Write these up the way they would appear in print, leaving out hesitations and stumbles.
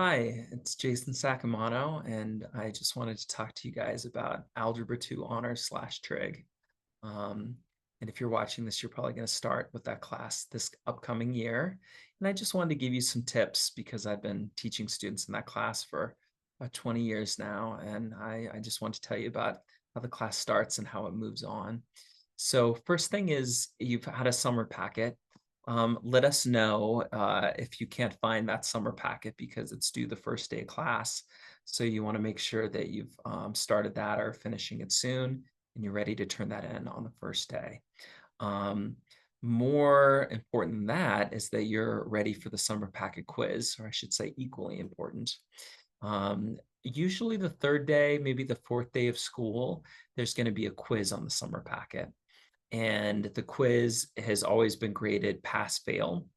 Hi, it's Jason Sacamano, and I just wanted to talk to you guys about Algebra 2 Honors slash Trig. Um, and if you're watching this, you're probably going to start with that class this upcoming year. And I just wanted to give you some tips because I've been teaching students in that class for about 20 years now, and I just want to tell you about how the class starts and how it moves on. So first thing is you've had a summer packet. Let us know if you can't find that summer packet because it's due the first day of class. So you want to make sure that you've started that or finishing it soon and you're ready to turn that in on the first day. Um, More important than that is that you're ready for the summer packet quiz, or I should say equally important. Usually the third day, maybe the fourth day of school, there's going to be a quiz on the summer packet. And the quiz has always been graded pass fail.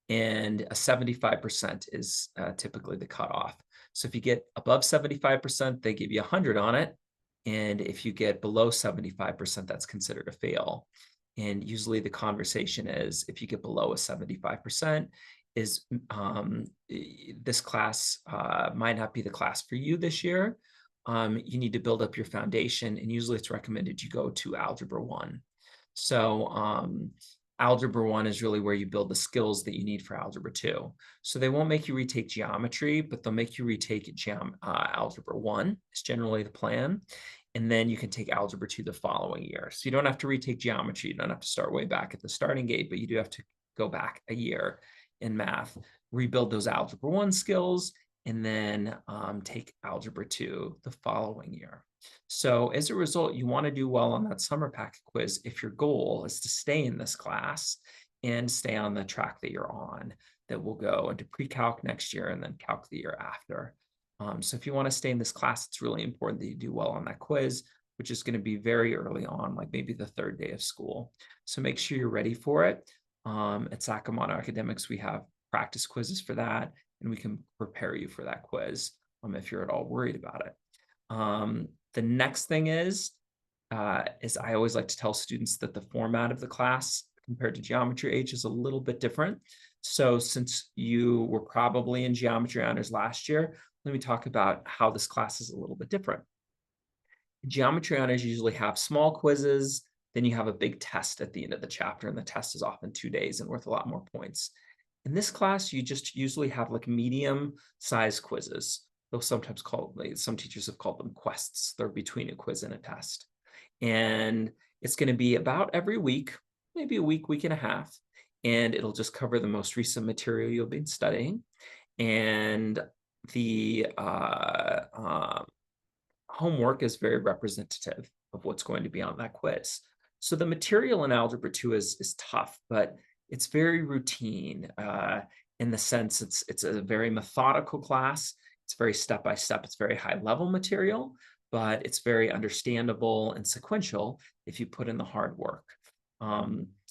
And a 75% is typically the cutoff. So if you get above 75%, they give you 100 on it. And if you get below 75%, that's considered a fail. And usually the conversation is if you get below a 75%, is this class might not be the class for you this year. You need to build up your foundation, and usually it's recommended you go to Algebra 1. So Algebra 1 is really where you build the skills that you need for Algebra 2. So they won't make you retake geometry, but they'll make you retake Algebra 1 is generally the plan. And then you can take Algebra 2 the following year. So you don't have to retake geometry. You don't have to start way back at the starting gate, but you do have to go back a year in math, rebuild those Algebra 1 skills, and then take Algebra 2 the following year. So as a result, you want to do well on that summer packet quiz if your goal is to stay in this class and stay on the track that you're on, that will go into pre-calc next year and then calc the year after. So if you want to stay in this class, it's really important that you do well on that quiz, which is going to be very early on, like maybe the third day of school. So make sure you're ready for it. At Sacramento Academics, we have practice quizzes for that, and we can prepare you for that quiz if you're at all worried about it. The next thing is I always like to tell students that the format of the class compared to Geometry H is a little bit different. So since you were probably in Geometry Honors last year, let me talk about how this class is a little bit different. Geometry Honors usually have small quizzes, then you have a big test at the end of the chapter, and the test is often 2 days and worth a lot more points. In this class, you just usually have like medium size quizzes. They'll sometimes call, like, some teachers have called them quests. They're between a quiz and a test. And it's going to be about every week, maybe a week, week and a half. And it'll just cover the most recent material you've been studying. And the homework is very representative of what's going to be on that quiz. So the material in Algebra 2 is tough, but it's very routine in the sense it's a very methodical class. It's very step-by-step. It's very high-level material, but it's very understandable and sequential if you put in the hard work.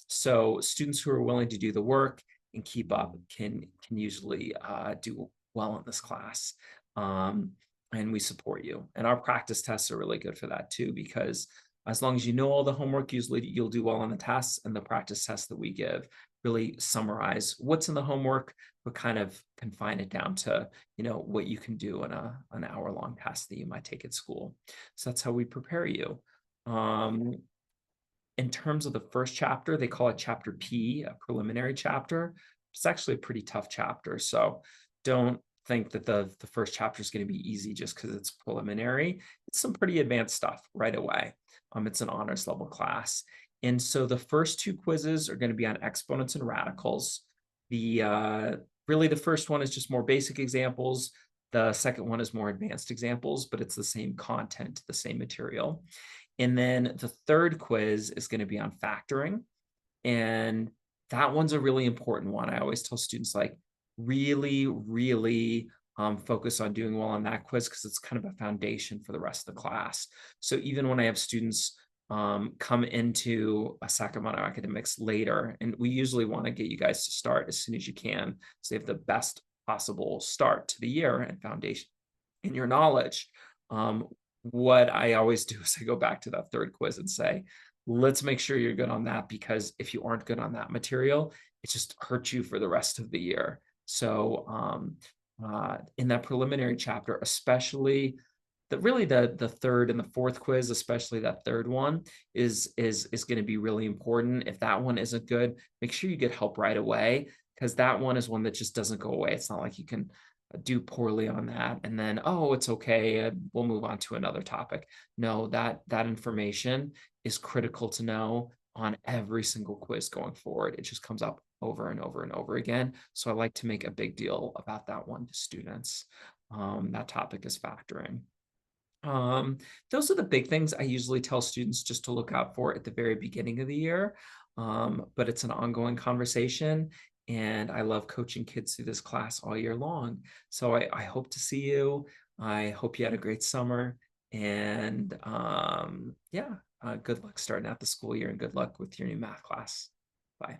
So students who are willing to do the work and keep up can usually do well in this class. And we support you. And our practice tests are really good for that too, because as long as you know all the homework, usually you'll do well on the tests, and the practice tests that we give really summarize what's in the homework, but kind of confine it down to, what you can do in an hour-long test that you might take at school. So that's how we prepare you. In terms of the first chapter, they call it chapter P, a preliminary chapter. It's actually a pretty tough chapter. So don't think that the first chapter is going to be easy just because it's preliminary. It's some pretty advanced stuff right away. It's an honors level class. And so the first two quizzes are going to be on exponents and radicals. Really the first one is just more basic examples. The second one is more advanced examples, but it's the same content, the same material. And then the third quiz is going to be on factoring. And that one's a really important one. I always tell students, like, really, really focus on doing well on that quiz because it's kind of a foundation for the rest of the class. So even when I have students come into a Sacramento Academics later, and we usually want to get you guys to start as soon as you can, so you have the best possible start to the year and foundation in your knowledge. What I always do is I go back to that third quiz and say, let's make sure you're good on that, because if you aren't good on that material, it just hurts you for the rest of the year. So in that preliminary chapter, especially the third and the fourth quiz, especially that third one, is going to be really important. If that one isn't good, make sure you get help right away, because that one is one that just doesn't go away. It's not like you can do poorly on that and then, oh, it's okay, we'll move on to another topic. No, that information is critical to know on every single quiz going forward. It just comes up over and over and over again. So I like to make a big deal about that one to students. That topic is factoring. Um, those are the big things I usually tell students just to look out for at the very beginning of the year. But it's an ongoing conversation, and I love coaching kids through this class all year long. So I hope to see you. I hope you had a great summer. And yeah, good luck starting out the school year, and good luck with your new math class. Bye.